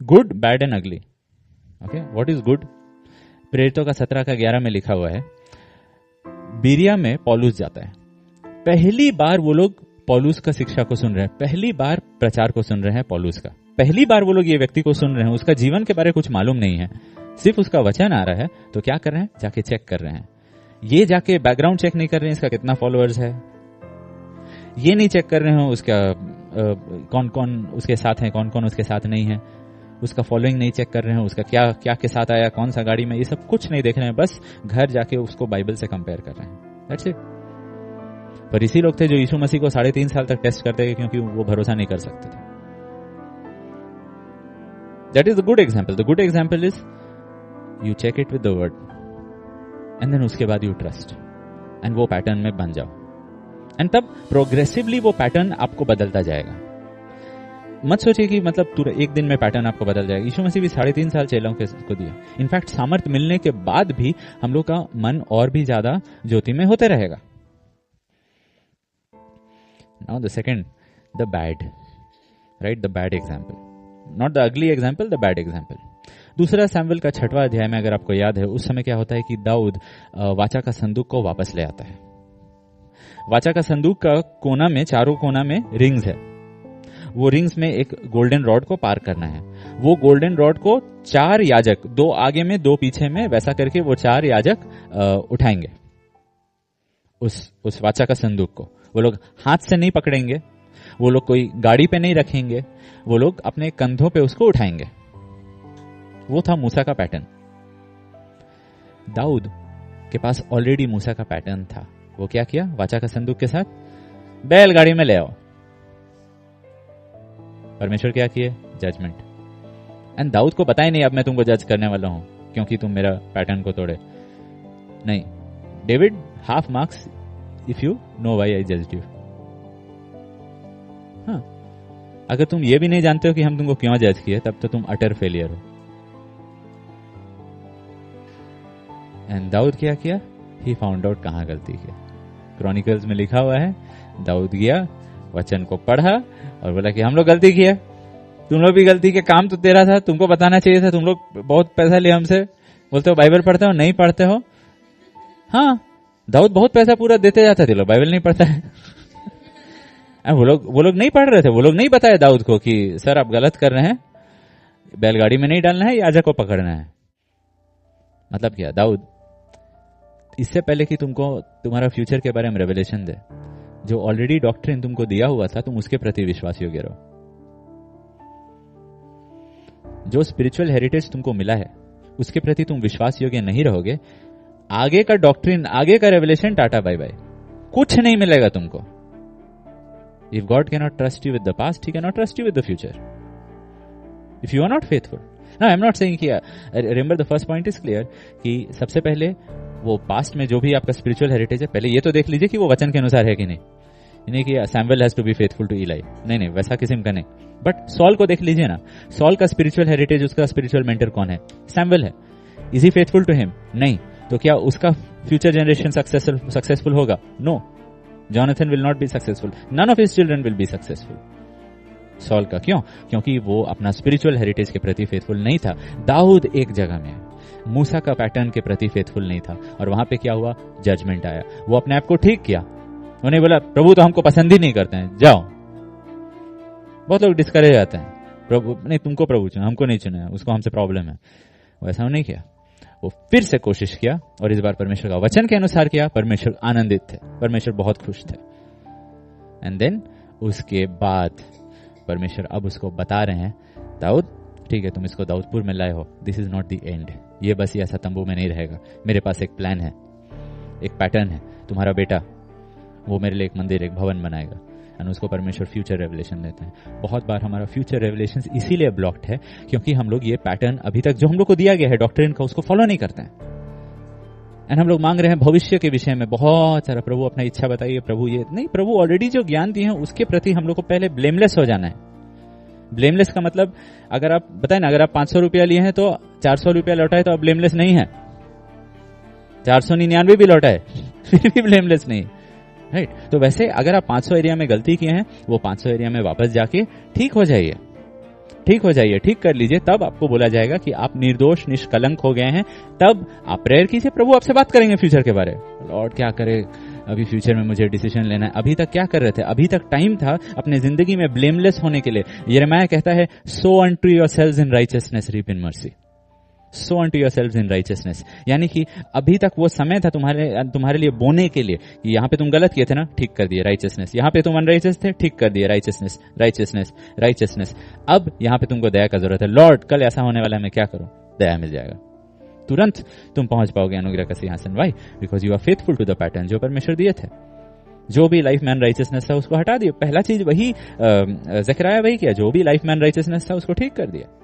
Good, bad and अगली. Okay, what is good? प्रेरितों का 17 का 11 में लिखा हुआ है, बीरिया में पौलुस जाता है. पहली बार वो लोग पौलुस का शिक्षा को सुन रहे हैं, पहली बार प्रचार को सुन रहे हैं पौलुस का, पहली बार वो लोग ये व्यक्ति को सुन रहे हैं, उसका जीवन के बारे में कुछ मालूम नहीं है, सिर्फ उसका वचन आ रहा है. तो क्या कर रहे हैं? जाके चेक कर रहे हैं. ये जाके बैकग्राउंड चेक नहीं कर रहे हैं इसका कितना फॉलोअर्स है, ये नहीं चेक कर रहे हो उसका कौन कौन उसके साथ है, कौन कौन उसके साथ नहीं है, उसका फॉलोइंग नहीं चेक कर रहे हो, उसका क्या क्या के साथ आया, कौन सा गाड़ी में, ये सब कुछ नहीं देख रहे हैं. बस घर जाके उसको बाइबल से कंपेयर कर रहे हैं. That's it. पर इसी लोग थे जो यीशु मसीह को 3.5 साल तक टेस्ट करते थे, क्योंकि वो भरोसा नहीं कर सकते थे. That is the good example. The good example is you check it with the word and then उसके बाद यू ट्रस्ट एंड वो पैटर्न में बन जाओ. एंड तब प्रोग्रेसिवली वो पैटर्न आपको बदलता जाएगा. मत सोचिए कि मतलब तुरंत एक दिन में पैटर्न आपको बदल जाएगा. यीशु मसीह भी 3.5 साल चेलों को दिया. इनफैक्ट सामर्थ मिलने के बाद भी हम लोग का मन और भी ज्यादा ज्योति में होते रहेगा. Now the second, the bad, right, the bad example, not the ugly example, the bad example. दूसरा सैमुएल का 6वां अध्याय में अगर आपको याद है, उस समय क्या होता है कि दाऊद वाचा का संदूक को वापस ले आता है. वाचा का संदूक का कोना में, चारों कोना में रिंग्स है. वो रिंग्स में एक गोल्डन रॉड को पार करना है. वो गोल्डन रॉड को 4 याजक, 2 आगे में 2 पीछे में, वैसा करके वो 4 याजक उठाएंगे उस वाचा का संदूक को. वो लोग हाथ से नहीं पकड़ेंगे, वो लोग कोई गाड़ी पे नहीं रखेंगे, वो लोग अपने कंधों पे उसको उठाएंगे. वो था मूसा का पैटर्न. दाऊद के पास ऑलरेडी मूसा का पैटर्न था. वो क्या किया? वाचा का संदूक के साथ बैलगाड़ी में ले आओ. परमेश्वर क्या किए? जजमेंट. एंड दाऊद को पता ही नहीं अब मैं तुमको जज करने वाला हूं क्योंकि तुम मेरा पैटर्न को तोड़े. नहीं, David half marks if you know why I judged you. हाँ, अगर तुम ये भी नहीं जानते हो कि हम तुमको क्यों जज किए, तब तो तुम अटर फेलियर हो. एंड दाऊद क्या किया? ही फाउंड आउट कहां गलती की. क्रॉनिकल्स में लिखा हुआ है, दाऊद गया, वचन को पढ़ा और बोला कि हम लोग गलती किए, तुम लोग भी गलती के, काम तो तेरा था, तुमको बताना चाहिए था, तुम लोग बहुत पैसा लिए हमसे, बोलते हो बाइबल पढ़ते हो, नहीं पढ़ते हो. हाँ, दाऊद बहुत पैसा पूरा देते जाता थे, लोग बाइबल नहीं पढ़ता है. वो लोग नहीं पढ़ रहे थे, वो लोग नहीं बताया दाऊद को कि सर आप गलत कर रहे हैं, बैलगाड़ी में नहीं डालना है, याजक को पकड़ना है. मतलब क्या? दाऊद इससे पहले कि तुमको तुम्हारा फ्यूचर के बारे में रेवलेशन दे, जो ऑलरेडी डॉक्ट्रिन तुमको दिया हुआ था, तुम उसके प्रति विश्वास योग्य रहो. जो स्पिरिचुअल हेरिटेज तुमको मिला है उसके प्रति तुम विश्वास योग्य नहीं रहोगे, आगे का डॉक्ट्रिन, आगे का रेवलेशन टाटा बाय बाय, कुछ नहीं मिलेगा तुमको. If God can not trust you with the past, he can not trust you with the future if you are not faithful. ना, आई एम नॉट सेइंग कि, remember the first point is clear कि सबसे पहले वो past में जो भी आपका स्पिरिचुअल हेरिटेज है, पहले ये तो देख लीजिए कि वो वचन के अनुसार है कि नहीं कि Samuel has to be faithful to Eli. नहीं, वैसा किस्म का नहीं. बट सॉल को देख लीजिए ना, सॉल का स्पिरिचुअल हेरिटेज, उसका स्पिरिचुअल मेंटर कौन है? सैमुएल है. Is he faithful to him? नहीं. तो क्या उसका फ्यूचर जनरेशन सक्सेसफुल होगा? No. Jonathan will not be successful. None of his children will be successful. Saul का क्यों? क्योंकि वो अपना स्पिरिचुअल हेरिटेज के प्रति फेथफुल नहीं था. दाऊद एक जगह में, मूसा का पैटर्न के प्रति फेथफुल नहीं था, और वहां पे क्या हुआ? जजमेंट आया. वो अपने आप को ठीक किया. उन्हें बोला प्रभु तो हमको पसंद ही नहीं करते हैं, जाओ. बहुत लोग डिस्करेज जाते हैं, प्रभु नहीं, तुमको प्रभु चुना, हमको नहीं चुना है, उसको हमसे प्रॉब्लम है. वैसा नहीं किया. वो फिर से कोशिश किया और इस बार परमेश्वर का वचन के अनुसार किया. परमेश्वर आनंदित थे, परमेश्वर बहुत खुश थे. एंड देन उसके बाद परमेश्वर अब उसको बता रहे हैं, दाऊद ठीक है, तुम इसको दाऊदपुर में लाए हो, this is not the end. ये बस ऐसा तंबू में नहीं रहेगा, मेरे पास एक प्लान है, एक पैटर्न है. तुम्हारा बेटा वो मेरे लिए एक मंदिर, एक भवन बनाएगा. एंड उसको परमेश्वर फ्यूचर रेवलेशन देते हैं. बहुत बार हमारा फ्यूचर रेवलेशन इसीलिए ब्लॉक्ड है क्योंकि हम लोग ये पैटर्न अभी तक जो हम लोग को दिया गया है डॉक्ट्रिन का, उसको फॉलो नहीं करते हैं. एंड हम लोग मांग रहे हैं भविष्य के विषय में बहुत सारा, प्रभु अपना इच्छा बताइए, प्रभु ये नहीं. प्रभु ऑलरेडी जो ज्ञान दिए हैं उसके प्रति हम लोग को पहले ब्लेमलेस हो जाना है. ब्लेमलेस का मतलब, अगर आप बताए ना, अगर आप 500 रुपया लिए हैं तो 400 रुपया लौटाए तो आप ब्लेमलेस नहीं है. 499 भी लौटाए फिर भी ब्लेमलेस नहीं, राइट. तो वैसे अगर आप 500 एरिया में गलती किए हैं, वो 500 एरिया में वापस जाके ठीक हो जाइए. ठीक हो जाइए, ठीक कर लीजिए, तब आपको बोला जाएगा कि आप निर्दोष निष्कलंक हो गए हैं। तब आप प्रेयर कीजिए, प्रभु आपसे बात करेंगे फ्यूचर के बारे में। लॉर्ड क्या करे, अभी फ्यूचर में मुझे डिसीजन लेना है। अभी तक क्या कर रहे थे? अभी तक टाइम था अपने जिंदगी में ब्लेमलेस होने के लिए। यिर्मयाह कहता है, सो अनटू योरसेल्व्स इन राइचियसनेस, रीप इन मर्सी। सो अनटू योरसेल्व्स इन राइचियसनेस, यानी कि अभी तक वो समय था तुम्हारे लिए बोने के लिए कि यहाँ पे तुम गलत किए थे ना, ठीक कर दिए, राइचियसनेस। यहाँ पे तुम अनराइचियस थे, ठीक कर दिए, राइचियसनेस, राइचियसनेस, राइचियसनेस। अब यहाँ पे तुमको दया का जरूरत है। लॉर्ड कल ऐसा होने वाला है, मैं क्या करूं? दया मिल जाएगा, तुरंत तुम पहुंच पाओगे अनुग्रह का सिंहासन। Why? Because you are faithful to the pattern जो परमेश्वर दिए थे। जो भी लाइफ मैन राइचियसनेस था उसको हटा दिया। पहला चीज वही ज़करिया वही किया, जो भी लाइफ मैन राइचियसनेस था उसको ठीक कर दिया।